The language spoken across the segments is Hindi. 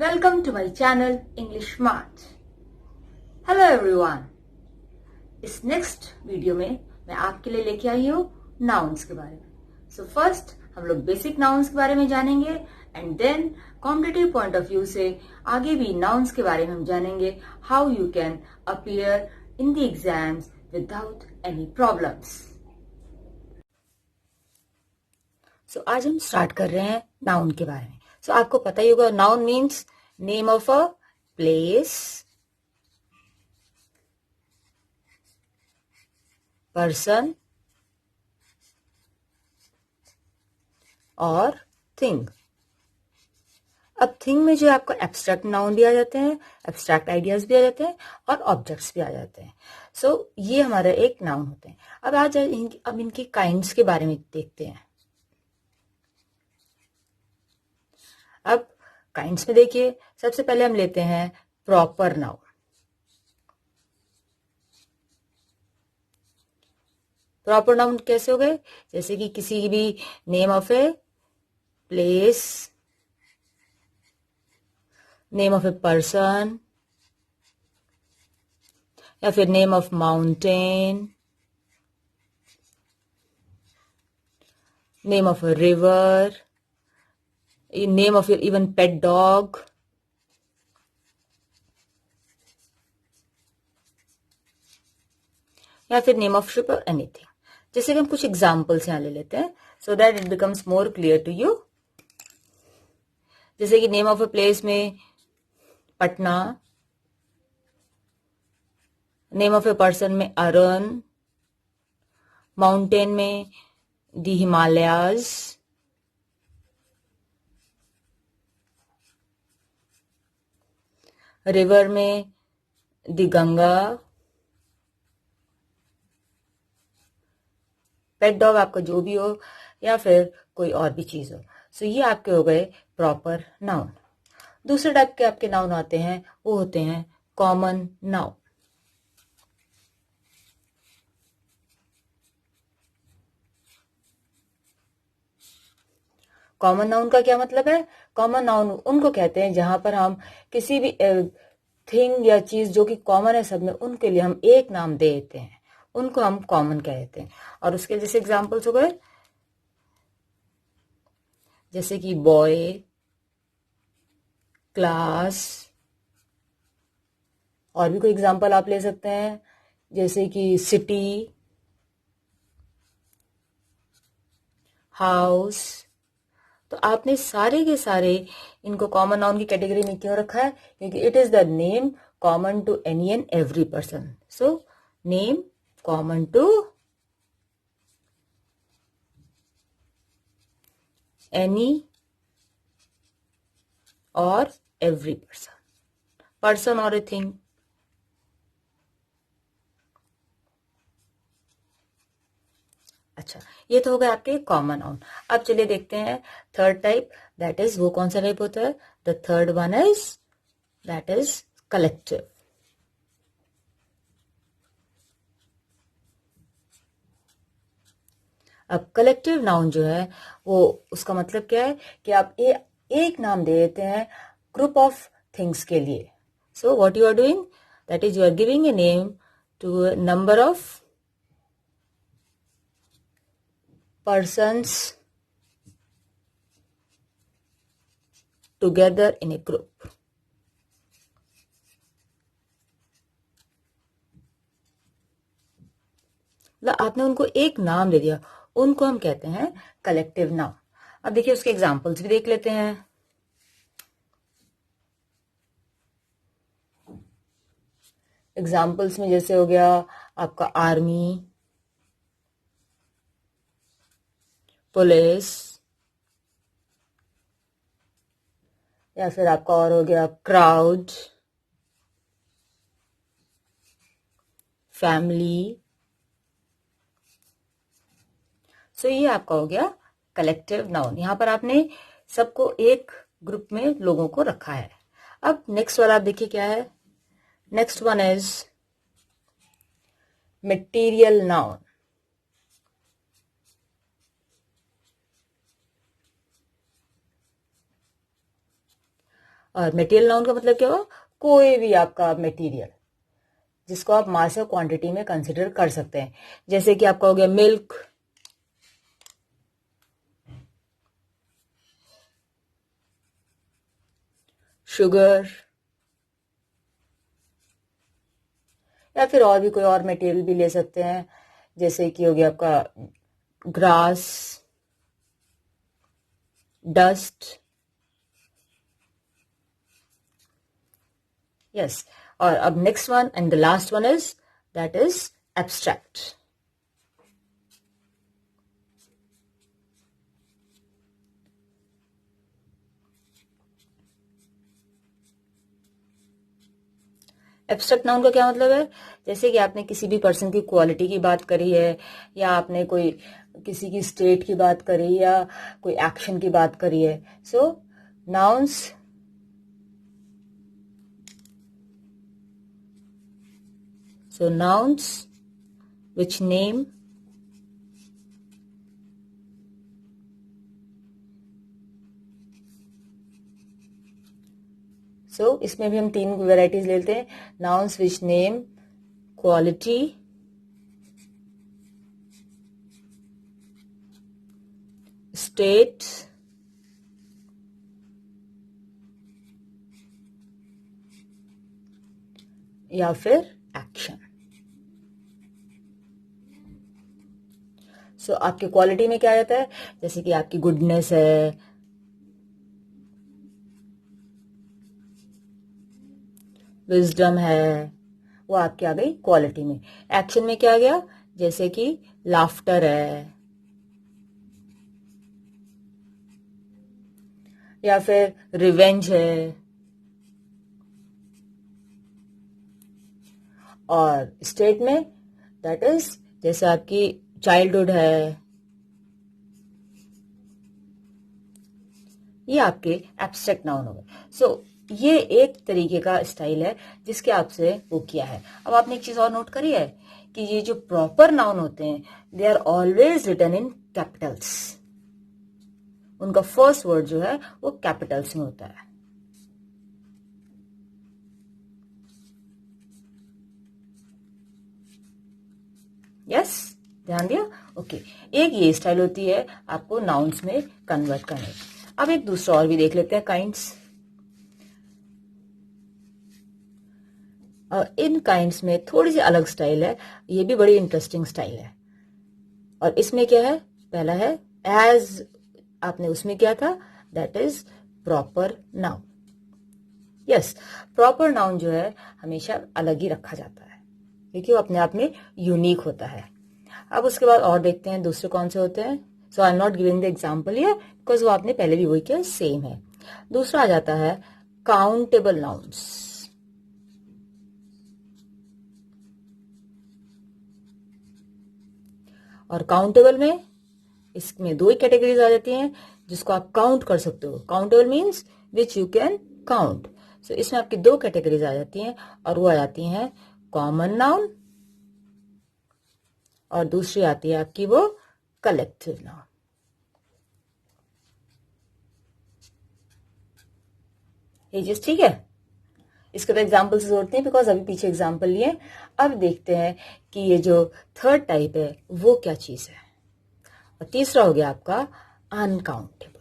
Welcome to my channel English Smart. Hello everyone. इस नेक्स्ट वीडियो में मैं आपके लिए लेके आई हूँ नाउन्स के बारे में. सो फर्स्ट हम लोग बेसिक नाउन्स के बारे में जानेंगे and then competitive point of view से आगे भी नाउन्स के बारे में हम जानेंगे how you can appear in the exams without any problems. So आज हम स्टार्ट कर रहे हैं नाउन के बारे में. सो आपको पता ही होगा noun means name of a place, person और थिंग. अब थिंग में जो आपको एब्स्ट्रैक्ट नाउन भी आ जाते हैं, एब्स्ट्रैक्ट आइडियाज भी आ जाते हैं और ऑब्जेक्ट्स भी आ जाते हैं. सो ये हमारा एक नाउन होते हैं. अब इनकी काइंड्स के बारे में देखते हैं. अब काइंड्स में देखिए, सबसे पहले हम लेते हैं प्रॉपर नाउन. प्रॉपर नाउन कैसे हो गए? जैसे कि किसी भी name of a place, name of a person या फिर name of mountain, name of a river, name of your even pet dog, या फिर नेम ऑफ शिप और एनीथिंग. जैसे कि हम कुछ एग्जाम्पल्स यहां ले लेते हैं so that it becomes more clear to you. जैसे कि नेम ऑफ अ प्लेस में Patna, name of a person में अरुण, माउंटेन में दी हिमालयाज, रिवर में दी गंगा, पेट डॉग आपका जो भी हो या फिर कोई और भी चीज हो. सो ये आपके हो गए प्रॉपर नाउन. दूसरे टाइप के आपके नाउन आते हैं, वो होते हैं कॉमन नाउन. कॉमन नाउन का क्या मतलब है? कॉमन नाउन उनको कहते हैं जहां पर हम किसी भी थिंग या चीज जो कि कॉमन है सब में, उनके लिए हम एक नाम दे देते हैं, उनको हम कॉमन कहते हैं. और उसके जैसे एग्जांपल्स हो गए, जैसे कि बॉय, क्लास, और भी कोई एग्जांपल आप ले सकते हैं जैसे कि सिटी, हाउस. तो आपने सारे के सारे इनको कॉमन नाउन की कैटेगरी में क्यों रखा है? क्योंकि it is the name common to any and every person. So name common to any और एवरी पर्सन और ए थिंग. अच्छा, ये तो हो गया आपके कॉमन नाउन. अब चलिए देखते हैं थर्ड टाइप. दैट इज, वो कौन सा टाइप होता है? The third one is, that is collective. अब कलेक्टिव नाउन जो है वो, उसका मतलब क्या है कि आप एक नाम दे देते हैं ग्रुप ऑफ थिंग्स के लिए. So what you are doing, that is you are giving a name to a number of persons together in a group. आपने उनको एक नाम दे दिया, उनको हम कहते हैं कलेक्टिव नाउन. अब देखिए उसके एग्जांपल्स भी देख लेते हैं. एग्जांपल्स में जैसे हो गया आपका आर्मी, पुलिस, या फिर आपका और हो गया क्राउड, फैमिली. सो ये आपका हो गया कलेक्टिव नाउन. यहां पर आपने सबको एक ग्रुप में लोगों को रखा है. अब नेक्स्ट वाला आप देखिए क्या है. Next one is material noun. और मटेरियल नाउन का मतलब क्या हुआ, कोई भी आपका मटेरियल जिसको आप मास और क्वांटिटी में कंसिडर कर सकते हैं। जैसे कि आपका हो गया मिल्क, शुगर, या फिर और भी कोई और मटेरियल भी ले सकते हैं, जैसे कि हो गया आपका ग्रास, डस्ट, यस। और अब next one and the last one is that is abstract. Abstract noun का क्या मतलब है, जैसे कि आपने किसी भी पर्सन की क्वालिटी की बात करी है, या आपने कोई किसी की स्टेट की बात करी, या कोई एक्शन की बात करी है। सो नाउन्स which name इसमें भी हम 3 वेराइटीज लेते हैं, nouns which name quality, state, या फिर एक्शन। आपकी क्वालिटी में क्या रहता है, जैसे कि आपकी गुडनेस है, विजडम है, वो आपकी आ गई क्वालिटी में। एक्शन में क्या आ गया, जैसे कि लाफ्टर है, या फिर रिवेंज है। और स्टेट में दैट इज जैसे आपकी चाइल्डहुड है। ये आपके एब्स्ट्रैक्ट नाउन हो गए। ये एक तरीके का स्टाइल है जिसके आपसे वो किया है। अब आपने एक चीज और नोट करी है कि ये जो प्रॉपर नाउन होते हैं they are always written in capitals. उनका फर्स्ट वर्ड जो है वो कैपिटल्स में होता है। यस, ध्यान दिया। ओके, एक ये स्टाइल होती है आपको नाउन्स में कन्वर्ट करने की। अब एक दूसरा और भी देख लेते हैं, काइंड्स। इन काइंड्स में थोड़ी सी अलग स्टाइल है, ये भी बड़ी इंटरेस्टिंग स्टाइल है। और इसमें क्या है, पहला है एज आपने उसमें क्या था, that is proper noun. Yes, proper noun जो है हमेशा अलग ही रखा जाता है क्योंकि वो अपने आप में यूनिक होता है। अब उसके बाद और देखते हैं दूसरे कौन से होते हैं। So I am not giving the example here because वो आपने पहले भी वही किया, सेम है। दूसरा आ जाता है काउंटेबल नाउन्स। और काउंटेबल में इसमें 2 ही कैटेगरीज आ जाती हैं जिसको आप काउंट कर सकते हो। Countable means which you can count. So इसमें आपकी 2 कैटेगरीज आ जाती हैं और वो आ जाती हैं कॉमन नाउन और दूसरी आती है आपकी वो कलेक्टिव नाउन। ये चीज ठीक है। इसके तो एग्जाम्पल से जरूरत नहीं बिकॉज अभी पीछे एग्जाम्पल लिए। अब देखते हैं कि ये जो थर्ड टाइप है वो क्या चीज है। और तीसरा हो गया आपका अनकाउंटेबल।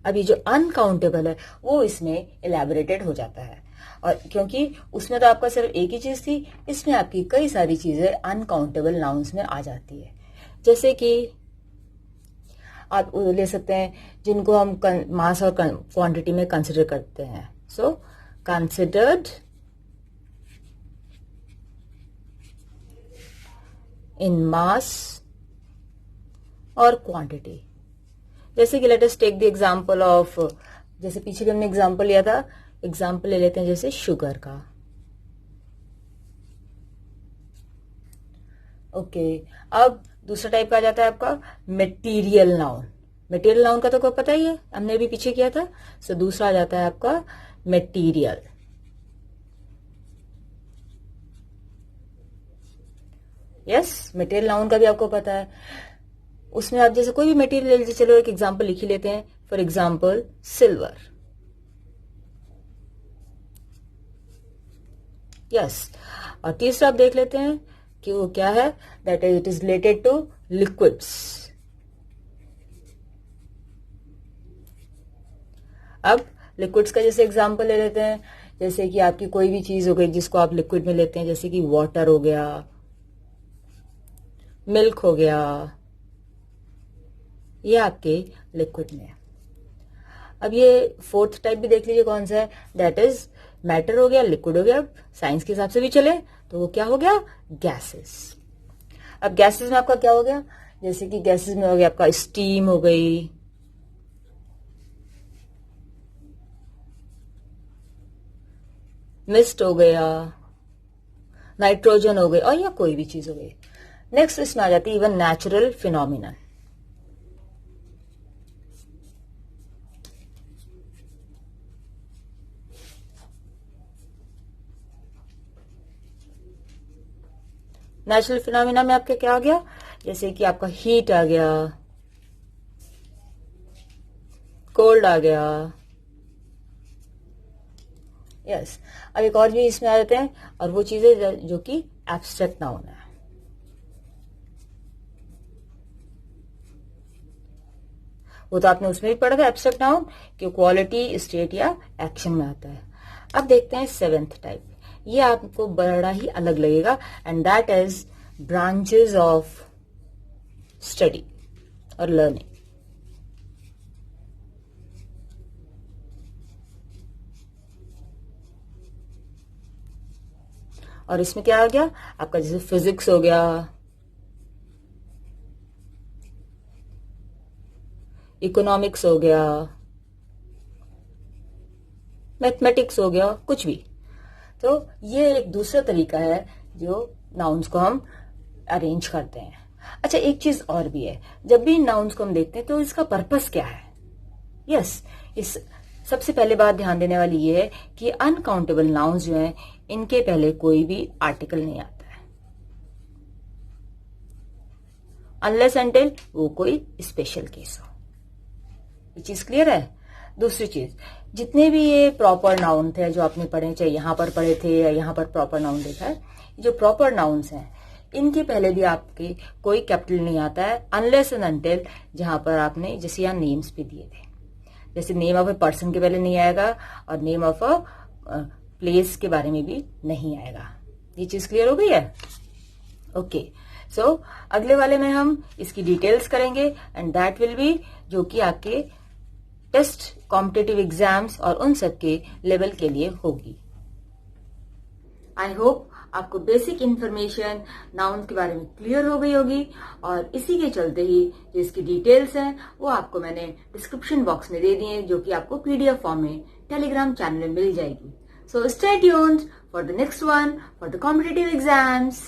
अभी जो अनकाउंटेबल है वो इसमें इलेबोरेटेड हो जाता है, और क्योंकि उसमें तो आपका सिर्फ एक ही चीज थी, इसमें आपकी कई सारी चीजें अनकाउंटेबल नाउन्स में आ जाती है। जैसे कि आप ले सकते हैं जिनको हम मास और क्वांटिटी में कंसिडर करते हैं। सो कंसिडर्ड इन मास और क्वांटिटी। जैसे कि let us take the example of, जैसे पीछे भी हमने एग्जांपल लिया था, एग्जांपल ले लेते हैं जैसे शुगर का। ओके, अब दूसरा टाइप का आ जाता है आपका मटेरियल नाउन। मटेरियल नाउन का तो को पता ही है, हमने भी पीछे किया था। सो दूसरा आ जाता है आपका मटेरियल। यस, मटेरियल नाउन का भी आपको पता है। उसमें आप जैसे कोई भी मटेरियल ले लीजिए, चलो एक एग्जांपल लिख ही लेते हैं। For example silver. यस, और तीसरा आप देख लेते हैं कि वो क्या है, that is it is related two liquids. अब लिक्विड्स का जैसे एग्जांपल ले लेते हैं, जैसे कि आपकी कोई भी चीज हो गई जिसको आप लिक्विड में लेते हैं, जैसे कि वाटर हो गया, मिल्क हो गया, ये आपके लिक्विड में है। अब ये फोर्थ टाइप भी देख लीजिए कौन सा है, दैट इज मैटर हो गया, लिक्विड हो गया। अब साइंस के हिसाब से भी चले तो वो क्या हो गया, गैसेस। अब गैसेस में आपका क्या हो गया, जैसे कि गैसेस में हो गया आपका स्टीम हो गई, मिस्ट हो गया, नाइट्रोजन हो गई, और या कोई भी चीज हो गई। नेक्स्ट इसमें आ जाती है even natural phenomena. Natural phenomena में आपका क्या आ गया, जैसे कि आपका हीट आ गया, कोल्ड आ गया। यस, अब एक और भी इसमें आ जाते हैं, और वो चीजें जो कि एब्स्ट्रैक्ट नाउन है। वो तो आपने उसमें भी पढ़ा था एब्स्ट्रैक्ट नाउन कि क्वालिटी, स्टेट या एक्शन में आता है। अब देखते हैं सेवेंथ टाइप, ये आपको बड़ा ही अलग लगेगा, and that is branches of study और लर्निंग। और इसमें क्या आ गया आपका, जैसे फिजिक्स हो गया, इकोनॉमिक्स हो गया, मैथमेटिक्स हो गया, कुछ भी। तो ये एक दूसरा तरीका है जो नाउन्स को हम अरेंज करते हैं। अच्छा, एक चीज और भी है, जब भी नाउन्स को हम देखते हैं तो इसका पर्पस क्या है। यस, इस सबसे पहले बात ध्यान देने वाली ये है कि अनकाउंटेबल नाउन्स जो हैं इनके पहले कोई भी आर्टिकल नहीं आता है, अनलेस अनटिल वो कोई स्पेशल केस हो। ये चीज क्लियर है। दूसरी चीज, जितने भी ये प्रॉपर नाउन थे जो आपने पढ़े, चाहे यहां पर पढ़े थे या यहां पर प्रॉपर नाउन देखा है, जो प्रॉपर नाउन्स हैं इनके पहले भी आपके कोई कैपिटल नहीं आता है, अनलेस एंड अनटिल जहां पर आपने जैसे यहाँ नेम्स भी दिए थे, जैसे नेम ऑफ ए पर्सन के पहले नहीं आएगा और नेम ऑफ अ प्लेस के बारे में भी नहीं आएगा। ये चीज क्लियर हो गई है। ओके, सो अगले वाले में हम इसकी डिटेल्स करेंगे, एंड दैट विल बी जो कि आपके टेस्ट, कॉम्पिटिटिव एग्जाम्स और उन सब के लेवल के लिए होगी। आई होप आपको बेसिक इंफॉर्मेशन नाउन के बारे में क्लियर हो गई होगी, और इसी के चलते ही जो इसकी डिटेल्स हैं वो आपको मैंने डिस्क्रिप्शन बॉक्स में दे दी है, जो कि आपको पीडीएफ फॉर्म में टेलीग्राम चैनल में मिल जाएगी। So stay tuned for the next one for the competitive exams.